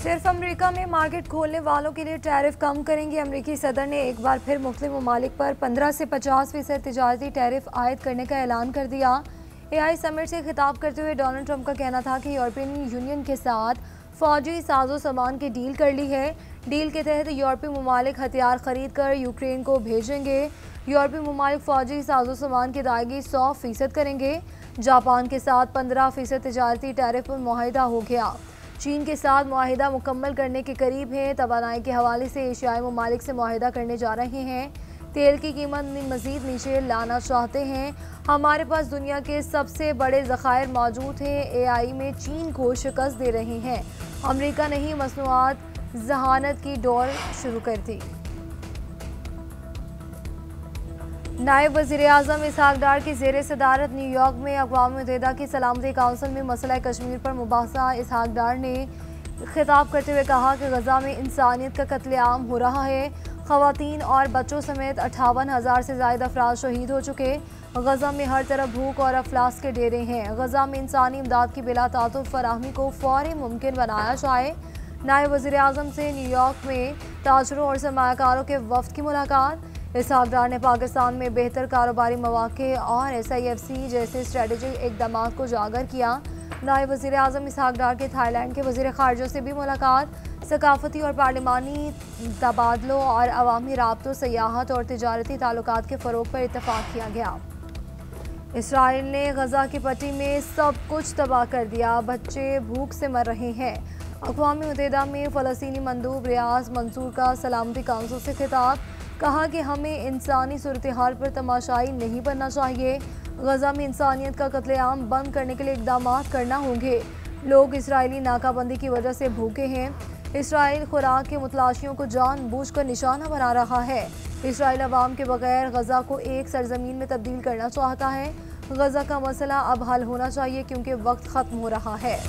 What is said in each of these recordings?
सिर्फ अमेरिका में मार्केट खोलने वालों के लिए टैरिफ कम करेंगे। अमेरिकी सदर ने एक बार फिर मुख्तलिफ ममालिक पर 15 से 50% तिजारती टैरिफ आयद करने का ऐलान कर दिया। AI समिट से खिताब करते हुए डोनाल्ड ट्रंप का कहना था कि यूरोपियन यूनियन के साथ फौजी साजो सामान की डील कर ली है। डील के तहत यूरोपीय ममालिक हथियार खरीद कर यूक्रेन को भेजेंगे। यूरोपीय ममालिक फौजी साजो सामान की अदायगी 100% करेंगे। जापान के साथ 15% तिजारती टैरिफ पर मुआहिदा हो गया। चीन के साथ मुआहिदा मुकम्मल करने के करीब है। तवानाई के हवाले से एशियाई ममालिक से मुआहिदा करने जा रहे हैं। तेल की कीमत मज़ीद नीचे लाना चाहते हैं। हमारे पास दुनिया के सबसे बड़े ज़खायर मौजूद हैं। AI में चीन को शिकस्त दे रहे हैं। अमेरिका ने ही मसनूआत जहानत की दौड़ शुरू कर दी। नायब वज़ीर-ए-आज़म इसहाक डार की ज़ेर सदारत न्यूयॉर्क में अक़वाम मुत्तहिदा की सलामती काउंसिल में मसला कश्मीर पर मुबाहसा। इसहाक डार ने खिताब करते हुए कहा कि गज़ा में इंसानियत का कत्लेआम हो रहा है। ख़वातीन और बच्चों समेत 58,000 से ज़ायद अफराद शहीद हो चुके। गज़ा में हर तरफ भूख और अफलास के डेरे हैं। गज़ा में इंसानी इमदाद की बिला तातुफ़ फराहमी को फ़ौरी मुमकिन बनाया जाए। नायब वज़ीर-ए-आज़म से न्यूयॉर्क में ताजरों और सरमायाकारों के वफ़द की मुलाकात। इसहाक डार ने पाकिस्तान में बेहतर कारोबारी मौक़े और SIFC जैसे स्ट्रेटेजिक इक़दामात को उजागर किया। नायब वज़ीर-ए-आज़म इसहाक डार के थाईलैंड के वज़ीर ख़ारजा से भी मुलाकात। सकाफ़ती और पार्लिमानी तबादलों और अवामी राब्तों, सयाहत और तिजारती ताल्लुकात के फ़रोग़ पर इत्तफ़ाक़ किया गया। इसराइल ने गज़ा की पट्टी में सब कुछ तबाह कर दिया। बच्चे भूख से मर रहे हैं। अक़वाम मुत्तहिदा में फ़लस्तीनी मंदूब रियाज मंसूर का सलामती काउंसिल से खिताब। कहा कि हमें इंसानी सूरत हाल पर तमाशाई नहीं बनना चाहिए। गज़ा में इंसानियत का कत्लेआम बंद करने के लिए इक़दामात करना होंगे। लोग इसराइली नाकाबंदी की वजह से भूखे हैं। इसराइल खुराक के मुतलाशियों को जानबूझकर निशाना बना रहा है। इसराइल अवाम के बगैर गज़ा को एक सरजमीन में तब्दील करना चाहता है। गज़ा का मसला अब हल होना चाहिए क्योंकि वक्त ख़त्म हो रहा है।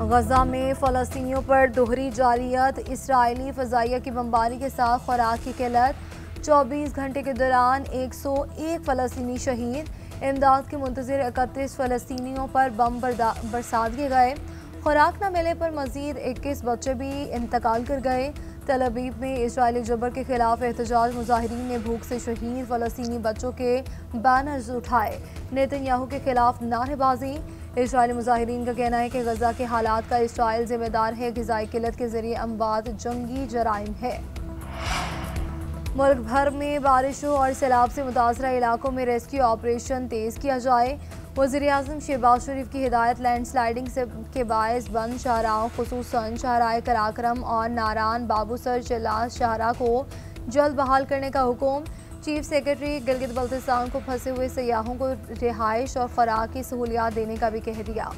गज़ा में फ़लस्तीनियों पर दोहरी जारियत। इसराइली फ़ज़ाइया की बमबारी के साथ खुराक की किल्लत। 24 घंटे के दौरान 101 फ़लस्तीनी शहीद। इमदाद के मुंतज़िर 31 फ़लस्तीनियों पर बम बरसा दिए गए। खुराक न मिलने पर मज़ीद 21 बच्चे भी इंतकाल कर गए। तल अवीव में इसराइली जबर के खिलाफ एहतजाज। मुजाहिरीन ने भूख से शहीद फ़लस्तीनी बच्चों के बैनर्स उठाए। नेतन्याहू के खिलाफ नारेबाजी। इसराइली मुजाहिरीन का कहना है कि गज़ा के हालात का इसराइल ज़िम्मेदार है। ग़िज़ाई किल्लत के ज़रिए अमवात जंगी जराइम है। मुल्क भर में बारिशों और सैलाब से मुतासरा इलाकों में रेस्क्यू ऑपरेशन तेज़ किया जाए। वज़ीर-ए-आज़म शहबाज शरीफ की हिदायत। लैंडस्लाइडिंग के बायस बंद शाहराहों खुसूसन शाहराह कराक्रम और नारान बाबूसर चिल्ला शाहराह को जल्द बहाल करने का हुक्म। चीफ सेक्रेटरी गिलगित बल्तिस्तान को फंसे हुए सयाहों को रिहाइश और ख़ुराक की सहूलियात देने का भी कह दिया।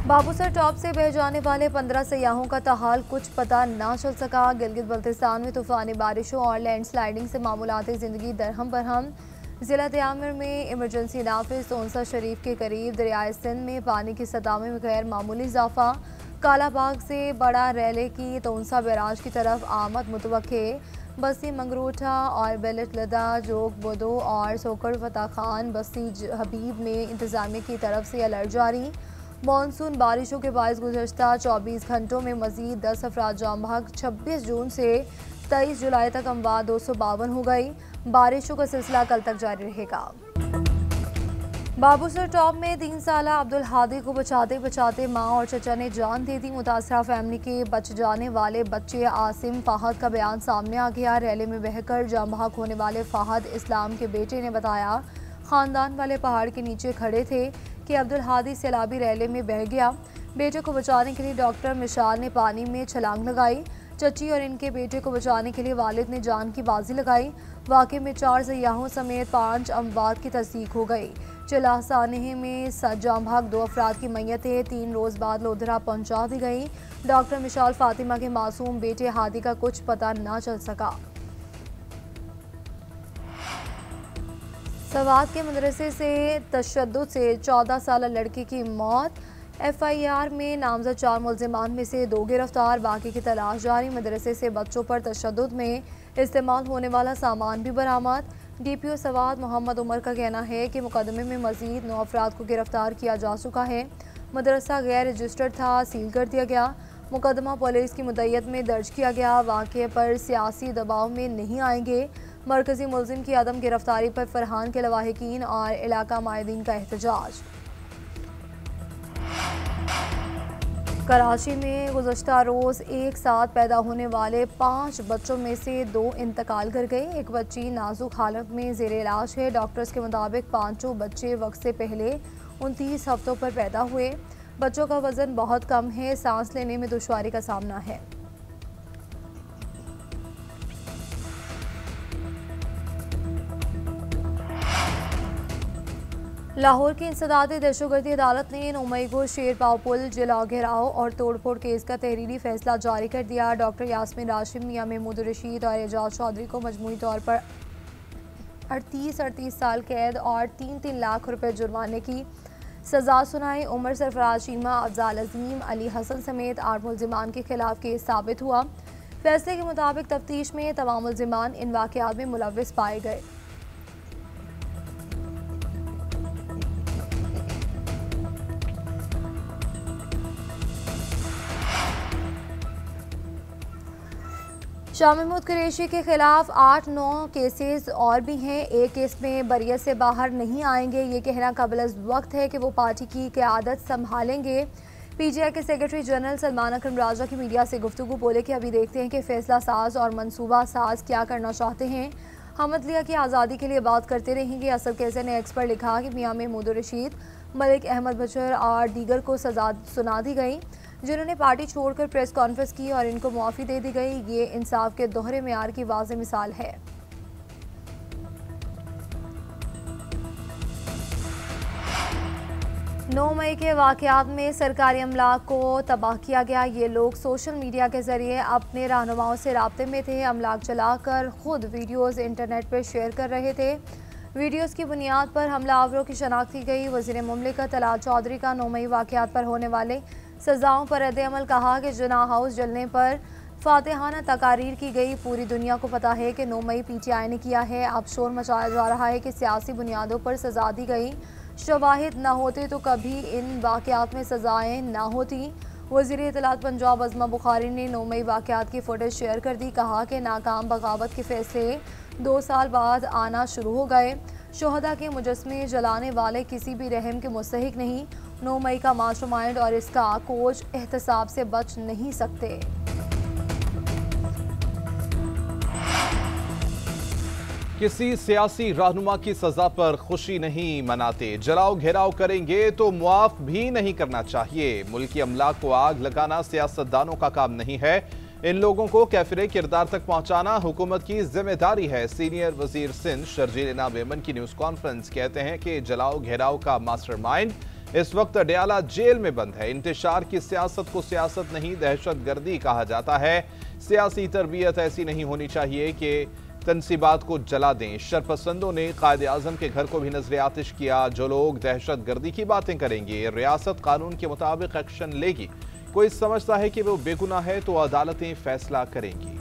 बाबूसर टॉप से बह जाने वाले 15 सयाहों का ताहाल कुछ पता ना चल सका। गिलगित बल्तिस्तान में तूफ़ानी बारिशों और लैंडस्लाइडिंग से मामूलाती ज़िंदगी दरहम बरहम। ज़िला त्यामिर में इमरजेंसी नाफिज। तोनसा शरीफ के करीब दरियाए सिंध में पानी की सतह में गैर मामूली इजाफा। कालाबाग से बड़ा रैले की तोनसा बैराज की तरफ आमद मुतवक्के। बस्ती मंगरूठा और बेलट लदा जोग बोदो और सोकर फतह खान बस्ती हबीब में इंतजामिया की तरफ से अलर्ट जारी। मानसून बारिशों के बायस गुज़श्ता 24 घंटों में मज़ीद 10 अफराद जाम बहक। 26 जून से 23 जुलाई तक अमवात 252 हो गई। बारिशों का सिलसिला कल तक जारी रहेगा। बाबूसर टॉप में 3 साला अब्दुल हादी को बचाते बचाते माँ और चचा ने जान दे दी। मुतासरा फैमिली के बच जाने वाले बच्चे आसिम फ़ाहद का बयान सामने आ गया। रैली में बहकर जाम बहक होने वाले फ़ाहद इस्लाम के बेटे ने बताया, ख़ानदान वाले पहाड़ के नीचे खड़े थे कि अब्दुल हादी सैलाबी रैली में बह गया। बेटे को बचाने के लिए डॉक्टर मिशाल ने पानी में छलांग लगाई। चची और इनके बेटे को बचाने के लिए वालिद ने जान की बाजी लगाई। वाक़े में 4 सयाहों समेत 5 अमवात की तस्दीक हो गई। चिल्लाह सानहे में जाम बहक 2 अफराद की मैयतें 3 रोज़ बाद लोधरा पहुँचा दी गई। डॉक्टर मिशाल फातिमा के मासूम बेटे हादी का कुछ पता ना चल सका। सवात के मदरसे से तशद्दुद से 14 साल लड़की की मौत। FIR में नामजद 4 मुल्ज़िमान में से 2 गिरफ्तार। बाकी की तलाश जारी। मदरसे से बच्चों पर तशद्दुद में इस्तेमाल होने वाला सामान भी बरामद। DPO सवाद मोहम्मद उमर का कहना है कि मुकदमे में मजीद 9 अफराद को गिरफ्तार किया जा चुका है। मदरसा गैर रजिस्टर्ड था, सील कर दिया गया। मुकदमा पुलिस की मुद्दत में दर्ज किया गया। वाक़े पर सियासी दबाव में नहीं आएंगे। मरकजी मुलजिम की अदम गिरफ्तारी पर फरहान के लवाहिकीन और इलाका माहिदीन का एहतजाज। कराची में गुज़श्ता रोज़ एक साथ पैदा होने वाले 5 बच्चों में से 2 इंतकाल कर गए। एक बच्ची नाजुक हालत में ज़ेरे इलाज है। डॉक्टर्स के मुताबिक पांचों बच्चे वक्त से पहले 29 हफ्तों पर पैदा हुए। बच्चों का वज़न बहुत कम है, सांस लेने में दुश्वारी का सामना है। लाहौर की इंसदादी दहशतगर्दी अदालत ने 9 मई को शेरपाव पुल जला घेराव और तोड़फोड़ केस का तहरीरी फैसला जारी कर दिया। डॉक्टर यास्मीन राशिद, मियां महमूद रशीद और एजाज चौधरी को मजमूई तौर पर 38 साल कैद और 3 लाख रुपए जुर्माने की सजा सुनाई। उमर सरफराज, शीमा, अफजाल अजीम, अली हसन समेत 8 मुलजिमान के खिलाफ केस साबित हुआ। फैसले के मुताबिक तफ्तीश में तमाम मुलजिमान इन वाक़यात में मुलव्विस पाए गए। शाह महमूद कुरैशी के खिलाफ 8-9 केसेस और भी हैं। एक केस में बरियत से बाहर नहीं आएंगे, ये कहना कबल अज़ वक्त है कि वो पार्टी की क़यादत संभालेंगे। PGI के सेक्रेटरी जनरल सलमान अकरम राजा की मीडिया से गुफ्तगू, बोले कि अभी देखते हैं कि फैसला साज और मनसूबा साज क्या करना चाहते हैं। हम अदलिया की आज़ादी के लिए बात करते रहेंगे। असल कैसे ने एक्स पर लिखा कि मियां महमूद रशीद, मलिक अहमद बशर और दीगर को सजा सुना दी गई, जिन्होंने पार्टी छोड़कर प्रेस कॉन्फ्रेंस की और इनको मुआफ़ी दे दी गई। ये इंसाफ के दोहरे मेयार की वाज़ेह मिसाल है। 9 मई के वाक़यात में सरकारी अमला को तबाह किया गया। ये लोग सोशल मीडिया के ज़रिए अपने रहनुमाओं से राब्ते में थे। अमलाक चलाकर ख़ुद वीडियोज़ इंटरनेट पर शेयर कर रहे थे। वीडियोज़ की बुनियाद पर हमलावरों की शनाख्त की गई। वज़ीर मुमलिकत अलाल चौधरी का 9 मई वाक़यात पर होने वाले सज़ाओं पर रद्द-ए-अमल, कहा कि जिन्ना हाउस जलने पर फातिहाना तकारीर की गई। पूरी दुनिया को पता है कि 9 मई PTI ने किया है। अब शोर मचाया जा रहा है कि सियासी बुनियादों पर सज़ा दी गई। शवाहिद न होते तो कभी इन वाक़यात में सज़ाएँ न होती। वज़ीर इत्तलात पंजाब अज़मा बुखारी ने 9 मई वाक़यात की फुटेज शेयर कर दी। कहा कि नाकाम बगावत के फैसले 2 साल बाद आना शुरू हो गए। शोहदा के मुजस्मे जलाने वाले किसी भी रहम के मुस्तहिक नहीं। 9 मई का मास्टरमाइंड और इसका कोच एहतसाब से बच नहीं सकते। किसी सियासी रहनुमा की सजा पर खुशी नहीं मनाते, जलाओ घेराव करेंगे तो मुआफ भी नहीं करना चाहिए। मुल्की अमलाक को आग लगाना सियासतदानों का काम नहीं है। इन लोगों को कैफिरे किरदार तक पहुंचाना हुकूमत की जिम्मेदारी है। सीनियर वजीर सिंध शर्जील इनाम मेमन की न्यूज कॉन्फ्रेंस कहते हैं कि जलाओ घेराव का मास्टरमाइंड इस वक्त अडयाला जेल में बंद है। इंतशार की सियासत को सियासत नहीं दहशतगर्दी कहा जाता है। सियासी तरबियत ऐसी नहीं होनी चाहिए कि तनसीबात को जला दें। शरपसंदों ने कायदे आजम के घर को भी नजर आतिश किया। जो लोग दहशतगर्दी की बातें करेंगे, रियासत कानून के मुताबिक एक्शन लेगी। कोई समझता है कि वो बेगुनाह है तो अदालतें फैसला करेंगी।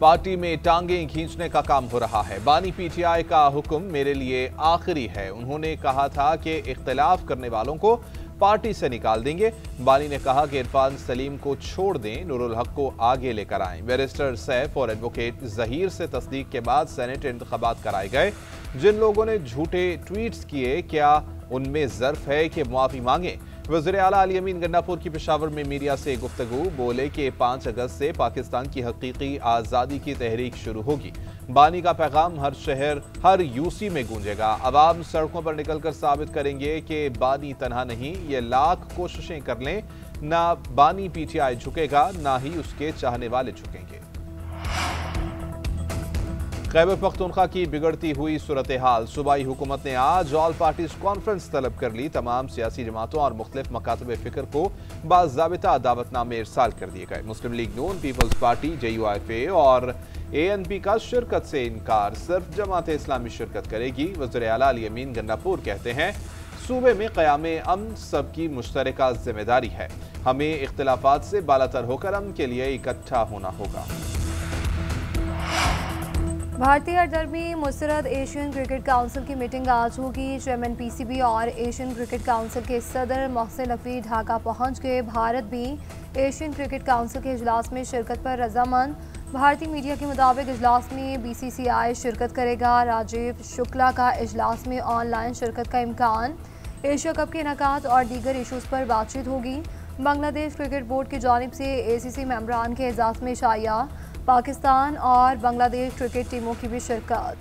पार्टी में टांगें खींचने का काम हो रहा है। बानी PTI का हुक्म मेरे लिए आखिरी है। उन्होंने कहा था कि इख्तिलाफ करने वालों को पार्टी से निकाल देंगे। बानी ने कहा कि इरफान सलीम को छोड़ दें, नूरुल हक को आगे लेकर आएं। बैरिस्टर सैफ और एडवोकेट जहीर से तस्दीक के बाद सेनेट इंतखाबात कराए गए। जिन लोगों ने झूठे ट्वीट्स किए, क्या उनमें ज़र्फ है कि मुआफ़ी मांगे? वज़ीर आला अली अमीन गन्नापुर की पेशावर में मीडिया से गुफ्तगू, बोले कि 5 अगस्त से पाकिस्तान की हकीकी आज़ादी की तहरीक शुरू होगी। बानी का पैगाम हर शहर, हर UC में गूंजेगा। अवाम सड़कों पर निकलकर साबित करेंगे कि बानी तनहा नहीं। ये लाख कोशिशें कर लें, ना बानी PTI झुकेगा, ना ही उसके चाहने वाले झुकेंगे। खैबर पख्तूनख्वा की बिगड़ती हुई सूरत हाल, सूबाई हुकूमत ने आज ऑल पार्टीज कॉन्फ्रेंस तलब कर ली। तमाम सियासी जमातों और मुख्तलिफ मकातब फ़िक्र को बाज़ाबिता दावतनामे इरसाल कर दिए गए। मुस्लिम लीग नून, पीपल्स पार्टी, JUIFA और ANP का शिरकत से इनकार, सिर्फ जमात इस्लामी शिरकत करेगी। वज़ीर आला अली अमीन गन्नापुर कहते हैं सूबे में क़यामे अमन सबकी मुश्तरका जिम्मेदारी है। हमें इख्तिलाफात से बालातर होकर अमन के लिए इकट्ठा होना होगा। भारतीय हरदर्मी मुस्तरद एशियन क्रिकेट काउंसिल की मीटिंग आज होगी। चेयरमैन पीसीबी और एशियन क्रिकेट काउंसिल के सदर मोहसिन नकवी ढाका पहुंच गए। भारत भी एशियन क्रिकेट काउंसिल के इजलास में शिरकत पर रजामंद। भारतीय मीडिया के मुताबिक इजलास में बीसीसीआई शिरकत करेगा। राजीव शुक्ला का इजलास में ऑनलाइन शिरकत का इम्कान। एशिया कप के इनेकात और दीगर इशूज़ पर बातचीत होगी। बांग्लादेश क्रिकेट बोर्ड की जानिब से एसीसी मेंबरान के एजाज़ में शाया। पाकिस्तान और बांग्लादेश क्रिकेट टीमों की भी शिरकत।